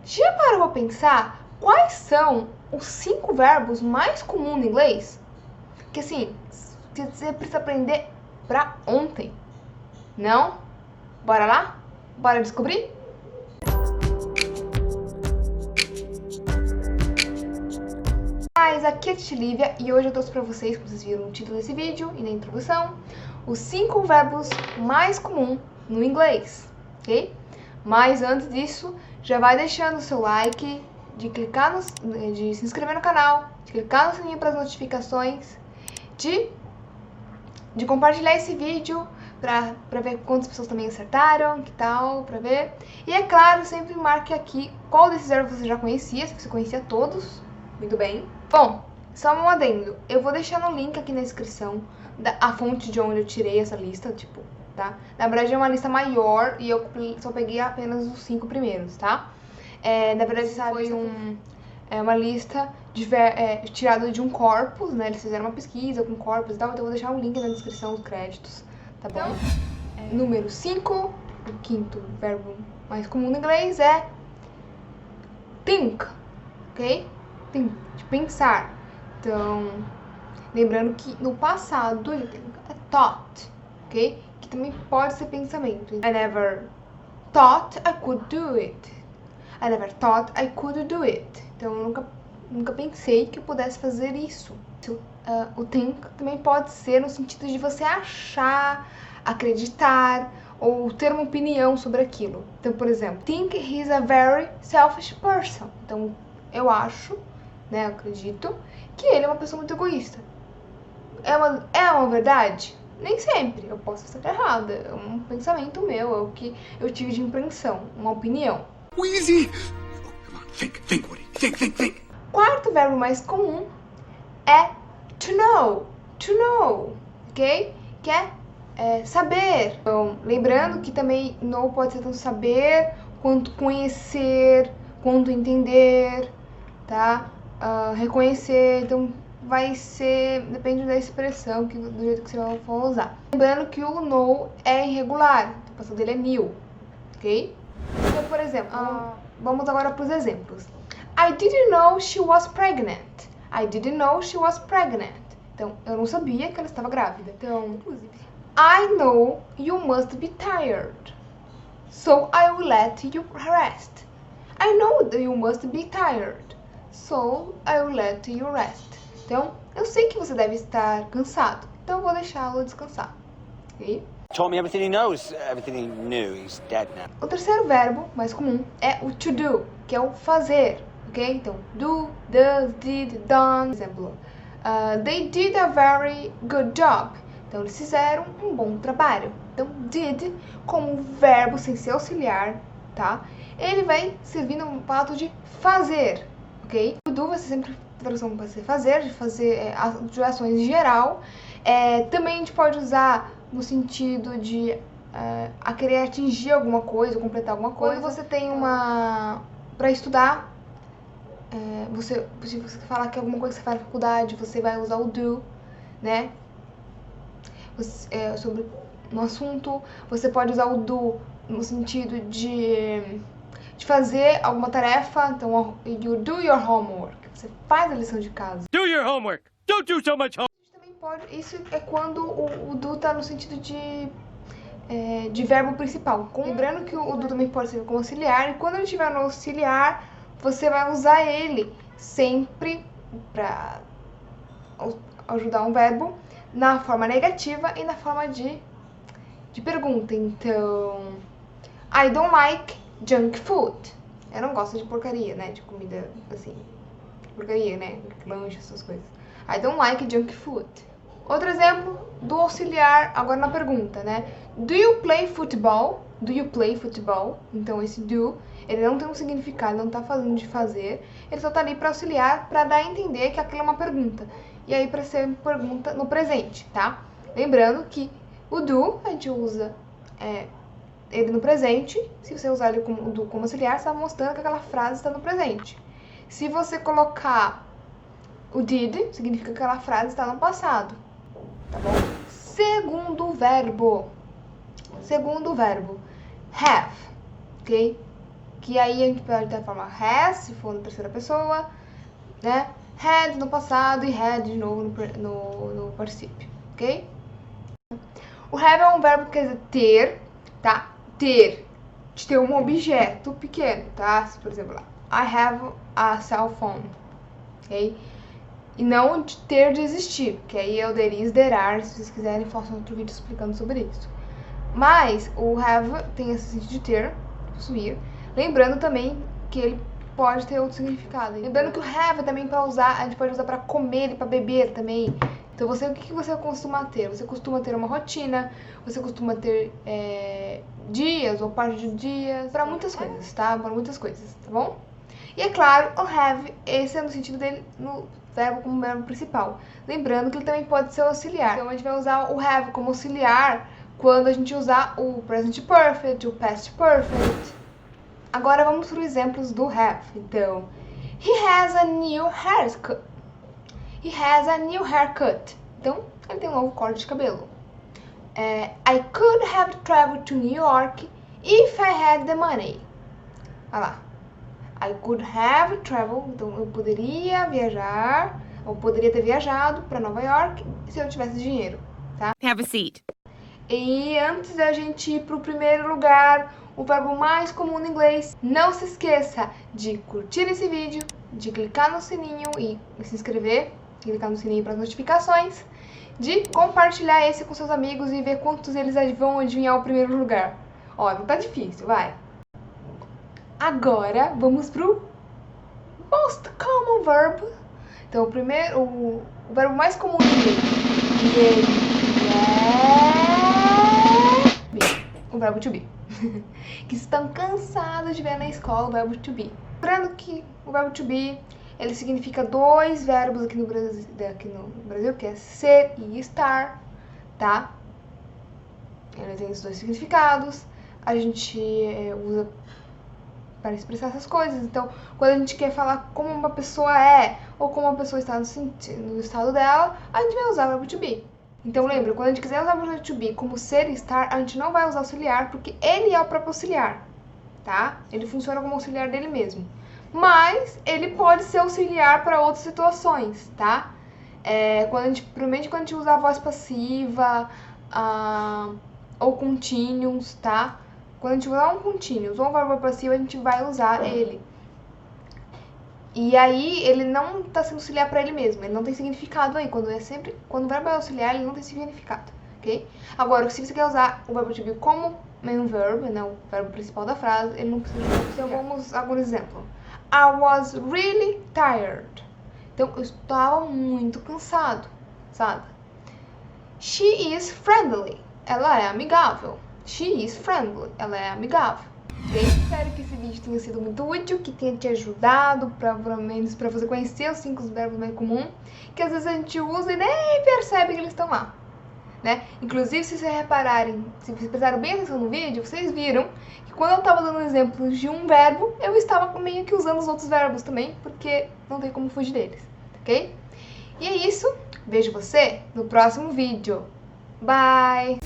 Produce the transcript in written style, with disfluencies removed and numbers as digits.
Já parou pra pensar quais são os 5 verbos mais comuns no inglês? Que assim, você precisa aprender pra ontem. Não? Bora lá? Bora descobrir? Aqui é a Titi Lívia e hoje eu trouxe pra vocês, como vocês viram no título desse vídeo e na introdução, os 5 verbos mais comuns no inglês, ok? Mas antes disso, já vai deixando o seu like, de se inscrever no canal, de clicar no sininho para as notificações, de compartilhar esse vídeo pra ver quantas pessoas também acertaram, que tal, pra ver. E é claro, sempre marque aqui qual desses verbos você já conhecia, se você conhecia todos, muito bem. Bom, só um adendo, eu vou deixar no link aqui na descrição a fonte de onde eu tirei essa lista, tipo, tá? Na verdade é uma lista maior e eu só peguei apenas os 5 primeiros, tá? Na verdade, foi uma lista tirada de um corpus, né? Eles fizeram uma pesquisa com corpus e tal, então eu vou deixar um link na descrição, os créditos, tá bom? Número 5, o quinto verbo mais comum no inglês é think, ok? Think, de pensar. Então, lembrando que no passado ele tem thought, ok? Que também pode ser pensamento. I never thought I could do it. I never thought I could do it. Então, eu nunca pensei que eu pudesse fazer isso. O think também pode ser no sentido de você achar, acreditar ou ter uma opinião sobre aquilo. Então, por exemplo, think he's a very selfish person. Então, eu acho, né, eu acredito, que ele é uma pessoa muito egoísta. É uma verdade? Nem sempre. Eu posso estar errada. É um pensamento meu, é o que eu tive de impressão, uma opinião. Easy. Think, Woody. Think. Quarto verbo mais comum é to know, ok? Que é saber. Então, lembrando que também know pode ser tanto saber, quanto conhecer, quanto entender, tá? Reconhecer, então vai ser, depende da expressão, do jeito que você for usar. Lembrando que o know é irregular, o passado dele é new, ok? Então, por exemplo, vamos agora para os exemplos. I didn't know she was pregnant. I didn't know she was pregnant. Então, eu não sabia que ela estava grávida. Então, inclusive, I know you must be tired. So I will let you rest. I know that you must be tired. So I will let you rest. Então, eu sei que você deve estar cansado. Então, eu vou deixá-lo descansar. Ok? Told me everything he knows, everything he knew. He's dead now. O terceiro verbo mais comum é o to do, que é o fazer, ok? Então, do, does, did, done. Por exemplo, they did a very good job. Então, eles fizeram um bom trabalho. Então, did, como verbo sem ser auxiliar, tá? Ele vai servir no fato de fazer, ok? O do vai ser sempre tradução para ser fazer, de fazer de ações em geral. Também a gente pode usar no sentido de a querer atingir alguma coisa, completar alguma coisa. Quando você tem para estudar, se você falar que alguma coisa que você faz na faculdade, você vai usar o do, né? Sobre um assunto, você pode usar o do no sentido de fazer alguma tarefa. Então, you do your homework. Você faz a lição de casa. Do your homework. Don't do so much homework. Também pode, isso é quando o do tá no sentido de verbo principal. Lembrando que o do também pode ser como auxiliar, e quando ele estiver no auxiliar, você vai usar ele sempre para ajudar um verbo na forma negativa e na forma de pergunta. Então, I don't like junk food. Eu não gosto de porcaria, né? De comida, assim, porcaria, né? Lanche, essas coisas. I don't like junk food. Outro exemplo do auxiliar, agora na pergunta, né? Do you play football? Do you play football? Então, esse do, ele não tem um significado, não tá falando de fazer. Ele só tá ali para auxiliar, para dar a entender que aquilo é uma pergunta. E aí, para ser pergunta no presente, tá? Lembrando que o do, a gente usa ele no presente. Se você usar ele como auxiliar, você tá mostrando que aquela frase está no presente. Se você colocar o did, significa que aquela frase está no passado, tá bom? Segundo verbo, have, ok? que aí a gente pode ter a forma has, se for na terceira pessoa, né? Had no passado e had de novo no particípio, ok? O have é um verbo que quer dizer ter, tá? Ter, de ter um objeto pequeno, tá? Por exemplo, I have a cell phone, ok? E não de ter de existir, que aí é o there is, there are, se vocês quiserem, faço outro vídeo explicando sobre isso. Mas o have tem esse sentido de ter, possuir, lembrando também que ele pode ter outro significado. Lembrando que o have também para usar, a gente pode usar para comer e para beber também. Então o que você costuma ter? Você costuma ter uma rotina, você costuma ter dias ou parte de dias, para muitas coisas, tá? Para muitas coisas, tá bom? E é claro, o have, esse é no sentido dele, no verbo como verbo principal. Lembrando que ele também pode ser auxiliar. Então a gente vai usar o have como auxiliar quando a gente usar o present perfect, o past perfect. Agora vamos para os exemplos do have. Então, he has a new haircut. He has a new haircut. Então, ele tem um novo corte de cabelo. I could have traveled to New York if I had the money. Olha lá. I could have traveled. Então, eu poderia viajar, ou poderia ter viajado para Nova York se eu tivesse dinheiro, tá? Have a seat. E antes da gente ir para o primeiro lugar, o verbo mais comum no inglês, não se esqueça de curtir esse vídeo, de clicar no sininho e se inscrever, clicar no sininho para as notificações, de compartilhar esse com seus amigos e ver quantos eles vão adivinhar o primeiro lugar. Ó, não tá difícil, vai! Agora, vamos pro most common verb. Então, o verbo mais comum no inglês, e ele é o verbo to be. Que estão cansados de ver na escola o verbo to be. Lembrando que o verbo to be, ele significa dois verbos aqui no Brasil, que é ser e estar, tá? Ele tem esses dois significados. A gente usa para expressar essas coisas. Então, quando a gente quer falar como uma pessoa é, ou como uma pessoa está no estado dela, a gente vai usar o verbo to be. Então lembra, quando a gente quiser usar o verbo to be como ser e estar, a gente não vai usar auxiliar, porque ele é o próprio auxiliar, tá? Ele funciona como auxiliar dele mesmo. Mas ele pode ser auxiliar para outras situações, tá? Provavelmente quando a gente usa a voz passiva, ou continuous, tá? Quando a gente usar um continuous ou um verbo passivo, a gente vai usar ele. E aí, ele não está sendo auxiliar para ele mesmo, ele não tem significado aí. Quando o verbo é auxiliar, ele não tem significado, ok? Agora, se você quer usar o verbo to be como main verb, né, o verbo principal da frase, ele não precisa de auxiliar. Então, vamos a algum exemplo. I was really tired. Então, eu estava muito cansado, sabe? She is friendly. Ela é amigável. She is friendly. Ela é amigável. Espero que esse vídeo tenha sido muito útil, que tenha te ajudado, pelo menos para você conhecer os 5 verbos mais comuns, que às vezes a gente usa e nem percebe que eles estão lá, né? Inclusive, se vocês repararem, se vocês prestaram bem atenção no vídeo, vocês viram que quando eu estava dando exemplos de um verbo, eu estava meio que usando os outros verbos também, porque não tem como fugir deles, ok? E é isso, vejo você no próximo vídeo. Bye!